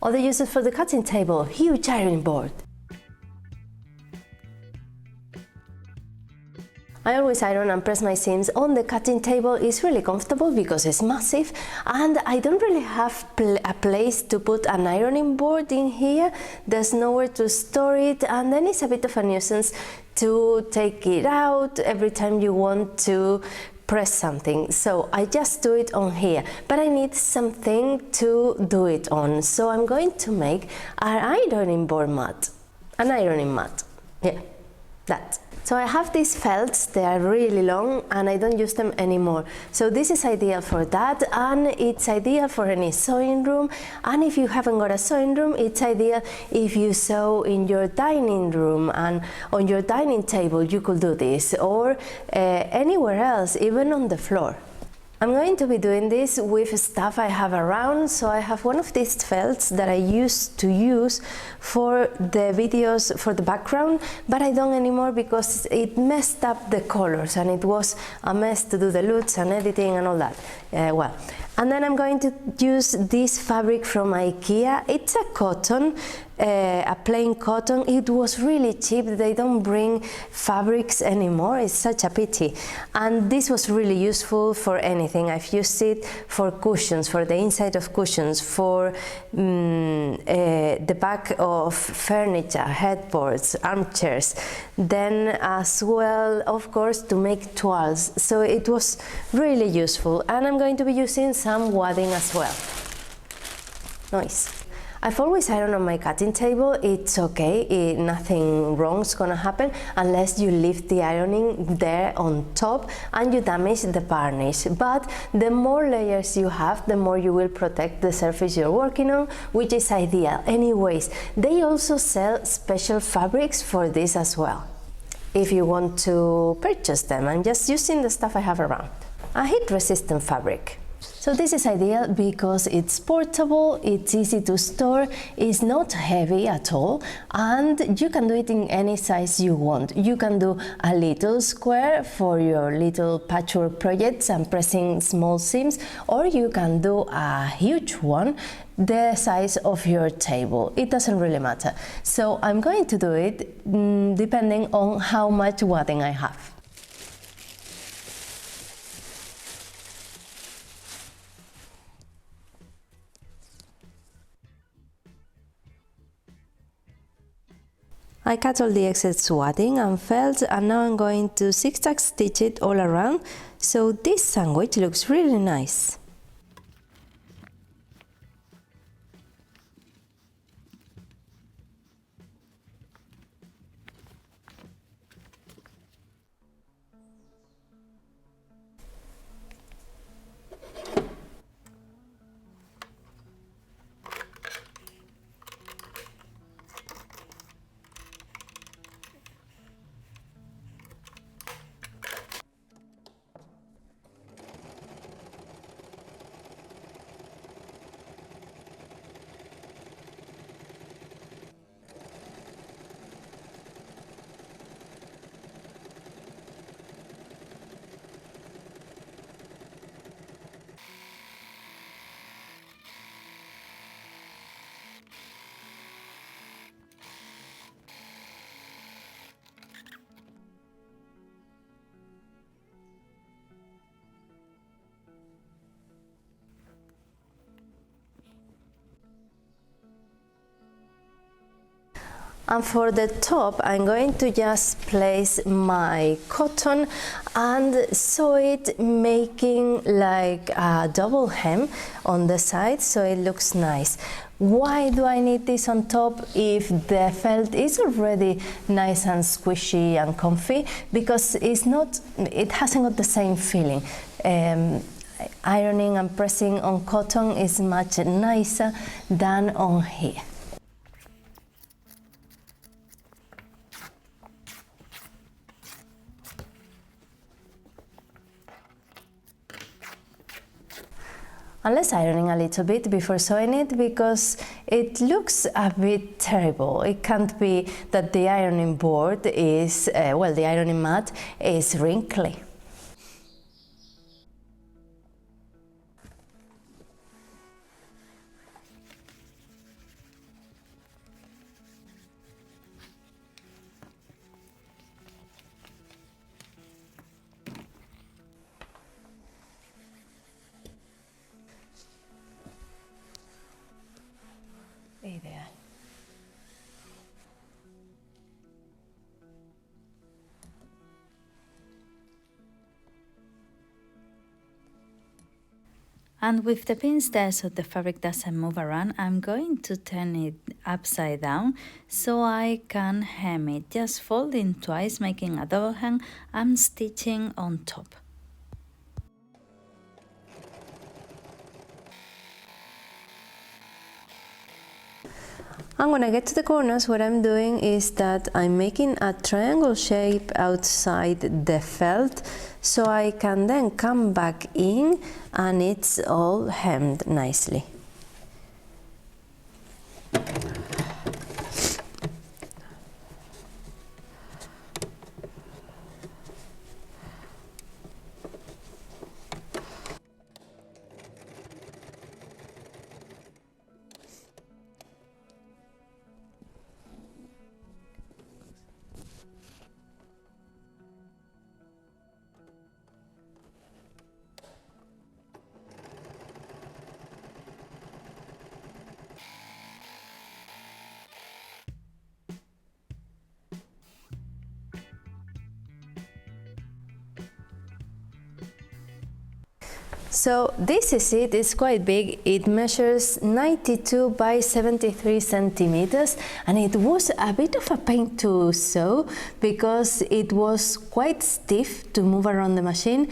Other uses for the cutting table: huge ironing board. I always iron and press my seams on the cutting table. It's really comfortable because it's massive, and I don't really have a place to put an ironing board in here. There's nowhere to store it, and then it's a bit of a nuisance to take it out every time you want to press something. So I just do it on here, but I need something to do it on, so I'm going to make an ironing board mat, an ironing mat. Yeah, that. So I have these felts. They are really long and I don't use them anymore. So this is ideal for that, and it's ideal for any sewing room. And if you haven't got a sewing room, it's ideal if you sew in your dining room, and on your dining table you could do this, or anywhere else, even on the floor. I'm going to be doing this with stuff I have around. So I have one of these felts that I used to use for the videos for the background, but I don't anymore because it messed up the colors and it was a mess to do the loops and editing and all that. And then I'm going to use this fabric from IKEA. It's a cotton, a plain cotton. It was really cheap. They don't bring fabrics anymore. It's such a pity. And this was really useful for anything. I've used it for cushions, for the inside of cushions, for the back of furniture, headboards, armchairs. Then as well, of course, to make toiles. So it was really useful. And I'm going to be using some wadding as well. Nice. I've always ironed on my cutting table. It's okay, nothing wrong is gonna happen unless you leave the ironing there on top and you damage the varnish. But the more layers you have, the more you will protect the surface you're working on, which is ideal. Anyways, they also sell special fabrics for this as well, if you want to purchase them. I'm just using the stuff I have around. A heat-resistant fabric. So this is ideal because it's portable, it's easy to store, it's not heavy at all, and you can do it in any size you want. You can do a little square for your little patchwork projects and pressing small seams, or you can do a huge one the size of your table. It doesn't really matter. So I'm going to do it depending on how much wadding I have. I cut all the excess wadding and felt, and now I'm going to zigzag stitch it all around, so this sandwich looks really nice. And for the top, I'm going to just place my cotton and sew it, making like a double hem on the side so it looks nice. Why do I need this on top if the felt is already nice and squishy and comfy? Because it hasn't got the same feeling. Ironing and pressing on cotton is much nicer than on here. Unless ironing a little bit before sewing it, because it looks a bit terrible. It can't be that the ironing board is, the ironing mat is wrinkly. And with the pins there so the fabric doesn't move around, I'm going to turn it upside down so I can hem it, just folding twice, making a double hem and stitching on top. And when I get to the corners, what I'm doing is that I'm making a triangle shape outside the felt, so I can then come back in and it's all hemmed nicely. So this is it, it's quite big. It measures 92 by 73 centimeters and it was a bit of a pain to sew because it was quite stiff to move around the machine,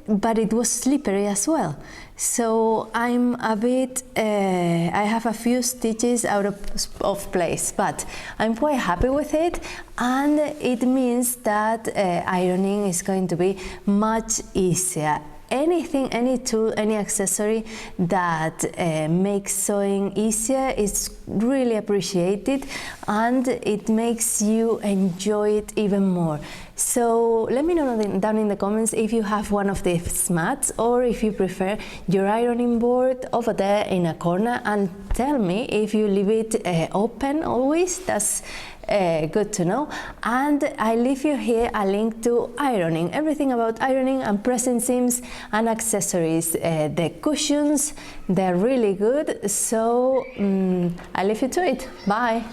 but it was slippery as well. So I'm a bit, I have a few stitches out of place, but I'm quite happy with it, and it means that ironing is going to be much easier. Anything, any tool, any accessory that makes sewing easier is really appreciated and it makes you enjoy it even more. So let me know down in the comments if you have one of these mats or if you prefer your ironing board over there in a corner, and tell me if you leave it open always. That's good to know. And I leave you here a link to ironing, everything about ironing and pressing seams and accessories. The cushions, they're really good, so I leave you to it. Bye.